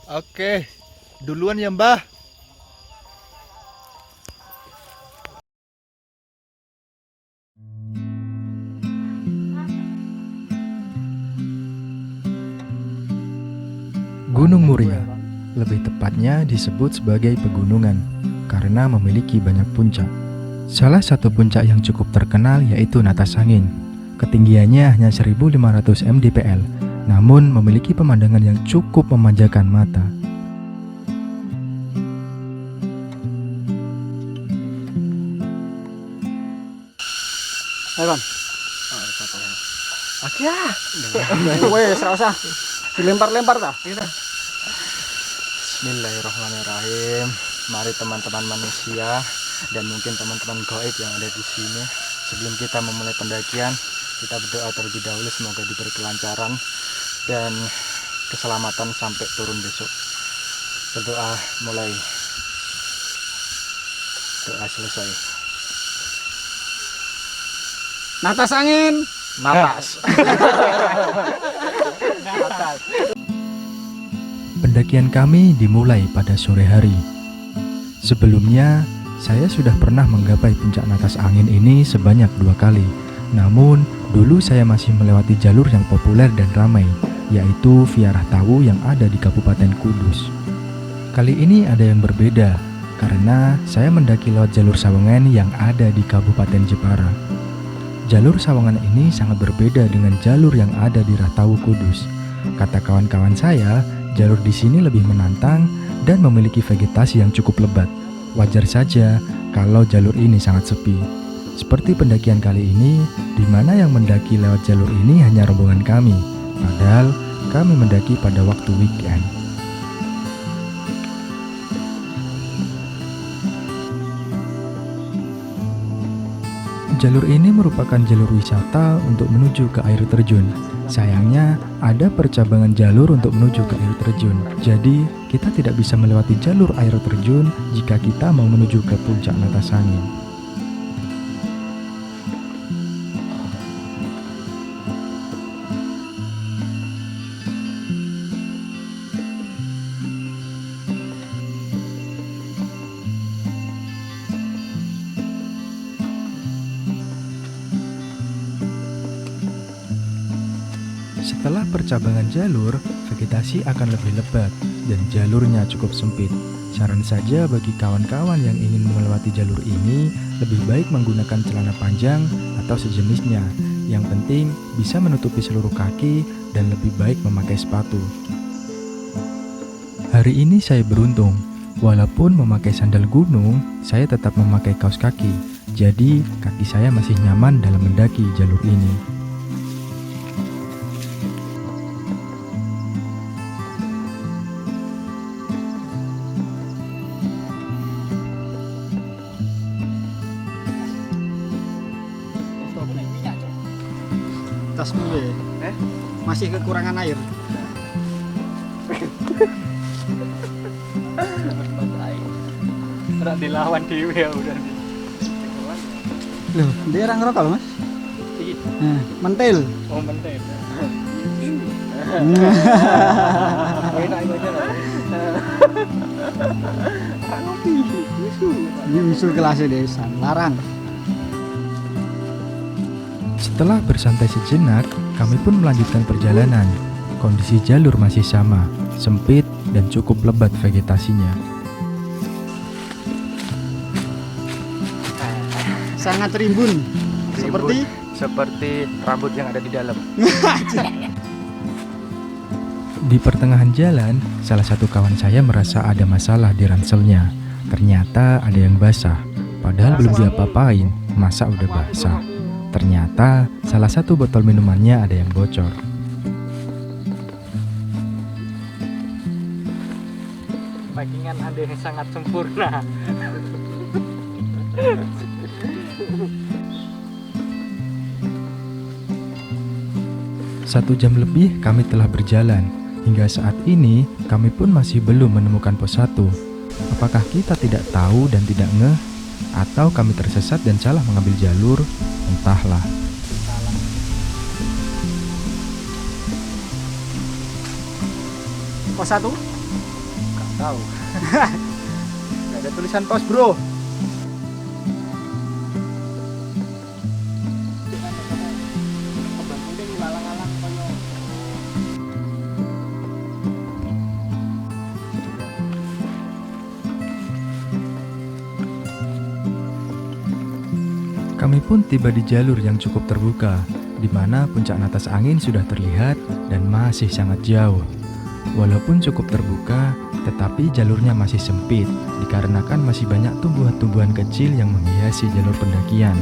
Oke, duluan ya Mbah. Gunung Muria, lebih tepatnya disebut sebagai pegunungan karena memiliki banyak puncak. Salah satu puncak yang cukup terkenal yaitu Natas Angin. Ketinggiannya hanya 1500 mdpl, namun memiliki pemandangan yang cukup memanjakan mata. Ayo, Bang. Oke ya. Wes, rasa dilempar-lempar dah. Bismillahirrahmanirrahim. Mari teman-teman manusia dan mungkin teman-teman gaib yang ada di sini, sebelum kita memulai pendakian, kita berdoa terlebih dahulu semoga diberi kelancaran dan keselamatan sampai turun besok. Berdoa mulai. Doa selesai. Natas angin. Natas. Pendakian kami dimulai pada sore hari. Sebelumnya, saya sudah pernah menggapai puncak Natas Angin ini sebanyak 2 kali. Namun, dulu saya masih melewati jalur yang populer dan ramai, yaitu Via Rahtawu yang ada di Kabupaten Kudus. Kali ini ada yang berbeda, karena saya mendaki lewat jalur Sawangan yang ada di Kabupaten Jepara. Jalur Sawangan ini sangat berbeda dengan jalur yang ada di Rahtawu Kudus. Kata kawan-kawan saya, jalur di sini lebih menantang dan memiliki vegetasi yang cukup lebat. Wajar saja kalau jalur ini sangat sepi. Seperti pendakian kali ini, di mana yang mendaki lewat jalur ini hanya rombongan kami, padahal kami mendaki pada waktu weekend. Jalur ini merupakan jalur wisata untuk menuju ke air terjun. Sayangnya, ada percabangan jalur untuk menuju ke air terjun. Jadi, kita tidak bisa melewati jalur air terjun jika kita mau menuju ke puncak Natas Angin. Setelah percabangan jalur, vegetasi akan lebih lebat dan jalurnya cukup sempit. Saran saja bagi kawan-kawan yang ingin melewati jalur ini, lebih baik menggunakan celana panjang atau sejenisnya. Yang penting bisa menutupi seluruh kaki dan lebih baik memakai sepatu. Hari ini saya beruntung, walaupun memakai sandal gunung, saya tetap memakai kaos kaki. Jadi kaki saya masih nyaman dalam mendaki jalur ini. Tasmu ya. Masih kekurangan air. Tidak dilawan dewe ya udah nih. Loh, dia orang ngerokok loh, Mas. Dikit. Mentil. Oh mentet. Enak itu aja lah. Ini usul kelasnya desa, larang. Setelah bersantai sejenak, kami pun melanjutkan perjalanan. Kondisi jalur masih sama, sempit dan cukup lebat vegetasinya. Sangat rimbun. Seperti rambut yang ada di dalam. Di pertengahan jalan, salah satu kawan saya merasa ada masalah di ranselnya. Ternyata ada yang basah, padahal belum diapa-apain, masa udah basah. Ternyata salah satu botol minumannya ada yang bocor. Packingan ada yang sangat sempurna. Satu jam lebih kami telah berjalan. Hingga saat ini kami pun masih belum menemukan pos 1. Apakah kita tidak tahu dan tidak ngeh? Atau kami tersesat dan salah mengambil jalur? Entahlah. Pos 1 Tahu. Nggak ada tulisan pos, bro. Kami pun tiba di jalur yang cukup terbuka, di mana puncak Natas Angin sudah terlihat dan masih sangat jauh. Walaupun cukup terbuka, tetapi jalurnya masih sempit, dikarenakan masih banyak tumbuhan-tumbuhan kecil yang menghiasi jalur pendakian.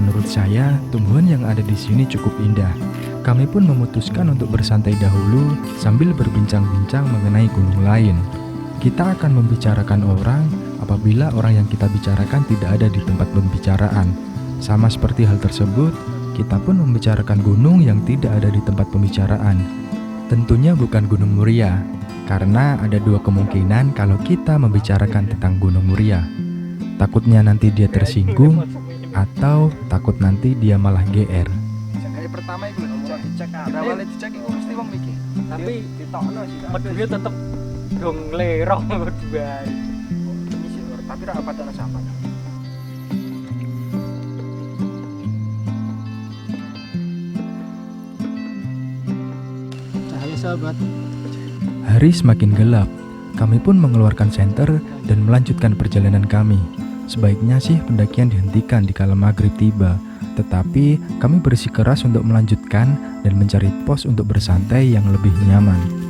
Menurut saya, tumbuhan yang ada di sini cukup indah. Kami pun memutuskan untuk bersantai dahulu sambil berbincang-bincang mengenai gunung lain. Kita akan membicarakan orang apabila orang yang kita bicarakan tidak ada di tempat pembicaraan. Sama seperti hal tersebut, kita pun membicarakan gunung yang tidak ada di tempat pembicaraan. Tentunya bukan Gunung Muria, karena ada dua kemungkinan kalau kita membicarakan tentang Gunung Muria. Takutnya nanti dia tersinggung, atau takut nanti dia malah GR. Yang pertama itu dicek. Awalnya dicek itu mesti wong mikir. Tapi ditokno sih. medune tetep dong lerong berdua. Tapi ra apa ana sampan. Cahaya sahabat. Hari semakin gelap, kami pun mengeluarkan senter dan melanjutkan perjalanan kami. Sebaiknya sih pendakian dihentikan di kala maghrib tiba, tetapi kami bersikeras untuk melanjutkan dan mencari pos untuk bersantai yang lebih nyaman.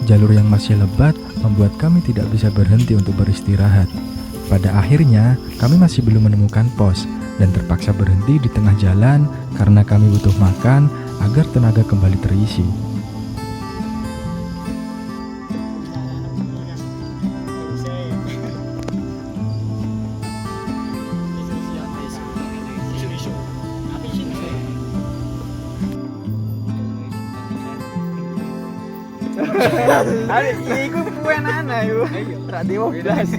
Jalur yang masih lebat membuat kami tidak bisa berhenti untuk beristirahat. Pada akhirnya, kami masih belum menemukan pos dan terpaksa berhenti di tengah jalan karena kami butuh makan agar tenaga kembali terisi. Iku puenan ayo. Ra dewo blas.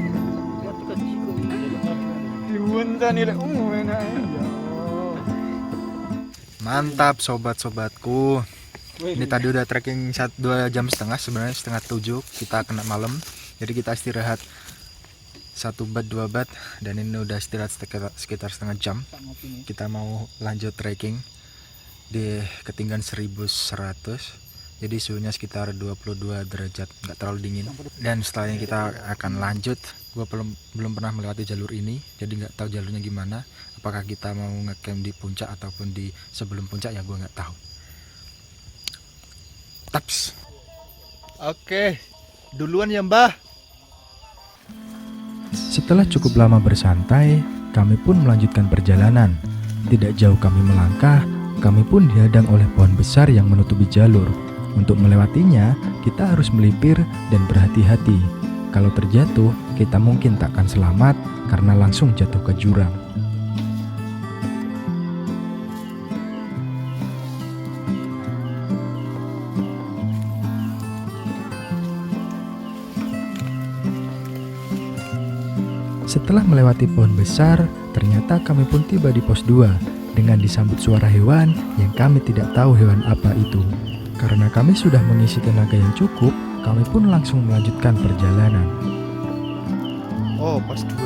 Diwuntan ile enak. Mantap sobat-sobatku. Ini tadi udah trekking 2 jam setengah, sebenarnya setengah 7 kita kena malam. Jadi kita istirahat 1 bat 2 bat dan ini udah istirahat sekitar setengah jam. Kita mau lanjut trekking di ketinggian 1100. Jadi suhunya sekitar 22 derajat, nggak terlalu dingin. Dan setelahnya kita akan lanjut. Gue belum pernah melewati jalur ini, jadi nggak tahu jalurnya gimana. Apakah kita mau ngecamp di puncak ataupun di sebelum puncak, ya gue nggak tahu. Taps. Oke, duluan ya Mbah. Setelah cukup lama bersantai, kami pun melanjutkan perjalanan. Tidak jauh kami melangkah, kami pun dihadang oleh pohon besar yang menutupi jalur. Untuk melewatinya, kita harus melipir dan berhati-hati. Kalau terjatuh, kita mungkin tak akan selamat karena langsung jatuh ke jurang. Setelah melewati pohon besar, ternyata kami pun tiba di pos 2 dengan disambut suara hewan yang kami tidak tahu hewan apa itu. Karena kami sudah mengisi tenaga yang cukup, kami pun langsung melanjutkan perjalanan. Oh, pas 2.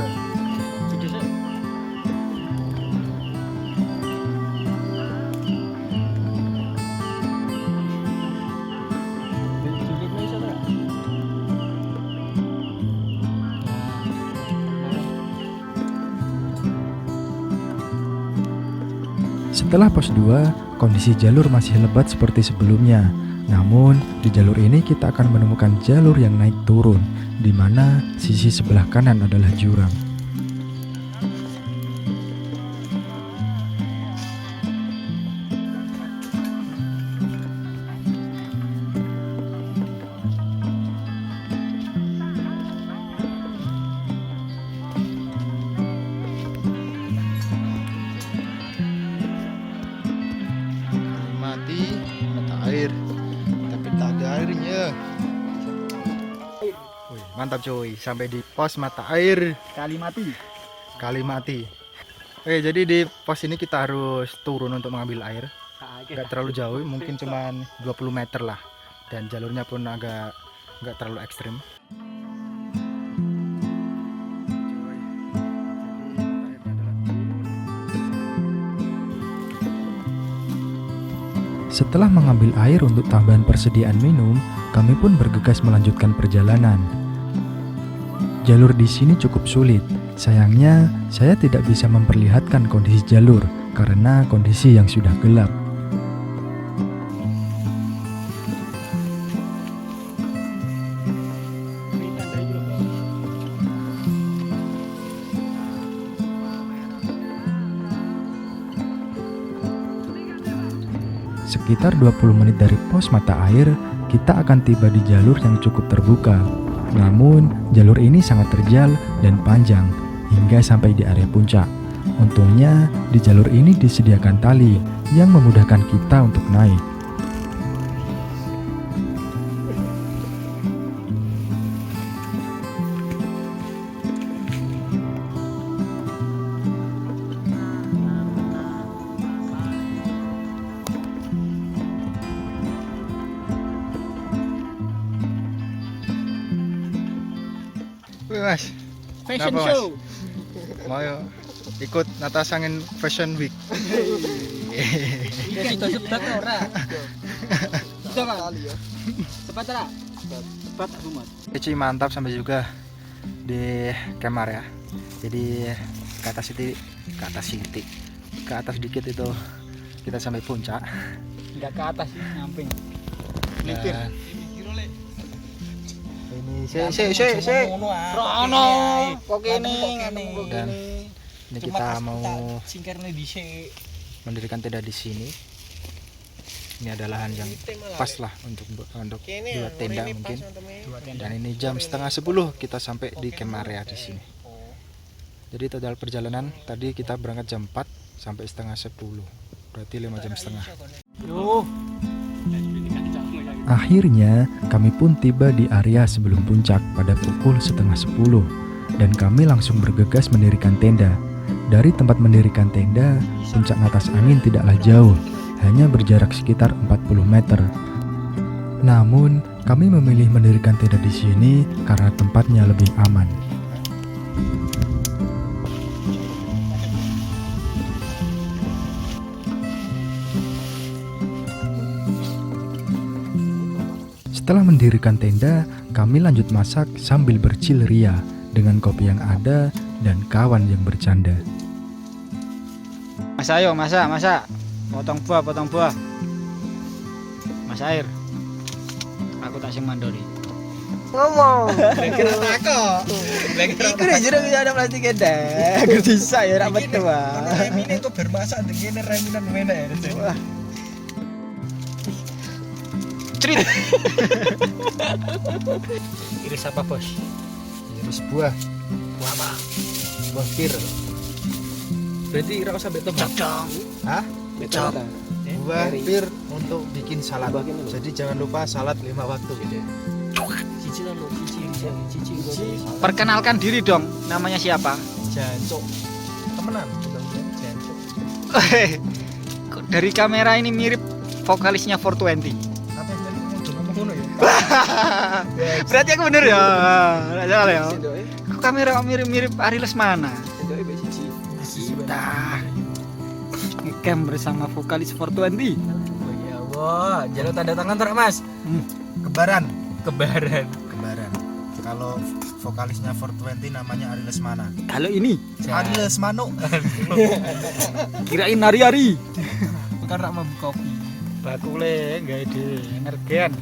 Setelah pos 2, kondisi jalur masih lebat seperti sebelumnya. Namun, di jalur ini kita akan menemukan jalur yang naik turun, di mana sisi sebelah kanan adalah jurang. Mantap cuy, sampai di pos mata air Kali mati. jadi di pos ini kita harus turun untuk mengambil air. Nggak terlalu jauh, mungkin cuman 20 meter lah. Dan jalurnya pun agak nggak terlalu ekstrim. Setelah mengambil air untuk tambahan persediaan minum, kami pun bergegas melanjutkan perjalanan. Jalur di sini cukup sulit. Sayangnya, saya tidak bisa memperlihatkan kondisi jalur karena kondisi yang sudah gelap. Sekitar 20 menit dari pos mata air, kita akan tiba di jalur yang cukup terbuka. Namun, jalur ini sangat terjal dan panjang hingga sampai di area puncak. Untungnya, di jalur ini disediakan tali yang memudahkan kita untuk naik. Wih mas, Fashion Kenapa, Mas? show. mau yuk ikut Natas Angin Fashion Week. Ya sudah sebat ora. Sudah kan? Sebat ora? Sebat rumah. Keci mantap sampai juga di Kemar ya. Jadi ke atas sedikit itu kita sampai puncak. Enggak ke atas sih, nyamping. Melipir. Ini Rono, kok kene Dan ini kita mau singkirnya dhisik. mendirikan tenda di sini. Ini adalah lahan yang pas lah untuk dua tenda mungkin. Dan ini jam setengah 10 kita sampai di camp area di sini. Jadi total perjalanan tadi kita berangkat jam 4 sampai setengah 10. Berarti 5 jam setengah. Yo. Akhirnya, kami pun tiba di area sebelum puncak pada pukul setengah 10 dan kami langsung bergegas mendirikan tenda. Dari tempat mendirikan tenda, puncak Natas Angin tidaklah jauh, hanya berjarak sekitar 40 meter. Namun, kami memilih mendirikan tenda di sini karena tempatnya lebih aman. Setelah mendirikan tenda, kami lanjut masak sambil berchill ria dengan kopi yang ada dan kawan yang bercanda. Mas ayo masak. Potong buah. Mas air. Aku tak sing mandori. Ngomong. Kira takok. Iku nek jero ada plastik eda. Aku bisa ya ora metu wae. Ini kok bermasak dengan reminan menek. Cerit. Iris apa, Bos? Iris buah. Buah apa? Buah pir. Berarti ora usah beto dong. Hah? Beto. Buah pir untuk bikin salad. Jadi jangan lupa salad 5 waktu. Cici. Perkenalkan diri dong. Namanya siapa? Jancuk. Temenan, Jancuk. Kok dari kamera ini mirip vokalisnya 420. Apa yang udah ngomong ngono ya? Berarti aku bener ya. Enggak salah ya. Kok kamera mirip-mirip Ari Lesmana? Kita ngecam bersama vokalis 420. Ya Allah, jalur tanda tangan terus, Mas. Kebaran. Kebaran. Kalau vokalisnya 420 namanya Ari Lesmana. Kalau ini Ari Lesmano. kirain Ari-ari. Bukan rak mabuk kopi. Bakule gawe dhewe energen.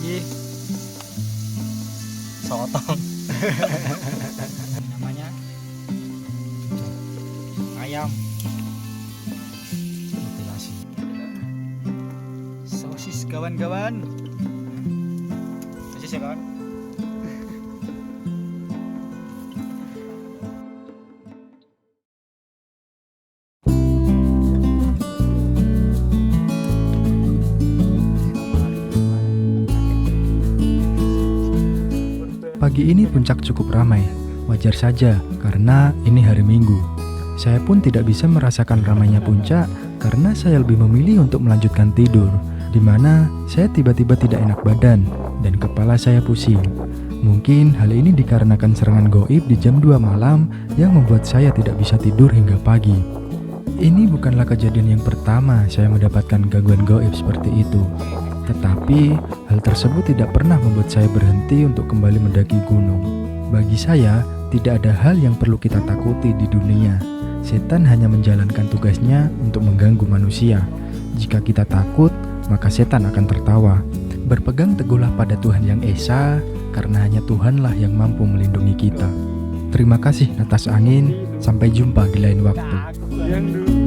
Ih. Sotong. Namanya ayam Mutilasi. sosis kawan-kawan. Sosis ya kawan. Pagi ini puncak cukup ramai. Wajar saja karena ini hari Minggu. Saya pun tidak bisa merasakan ramainya puncak karena saya lebih memilih untuk melanjutkan tidur, di mana saya tiba-tiba tidak enak badan dan kepala saya pusing. Mungkin hal ini dikarenakan serangan gaib di jam 2 malam yang membuat saya tidak bisa tidur hingga pagi. Ini bukanlah kejadian yang pertama saya mendapatkan gangguan gaib seperti itu. Tetapi hal tersebut tidak pernah membuat saya berhenti untuk kembali mendaki gunung. Bagi saya, tidak ada hal yang perlu kita takuti di dunia. Setan hanya menjalankan tugasnya untuk mengganggu manusia. Jika kita takut, maka setan akan tertawa. Berpegang teguhlah pada Tuhan Yang Esa, karena hanya Tuhanlah yang mampu melindungi kita. Terima kasih Natas Angin, sampai jumpa di lain waktu. Yang dulu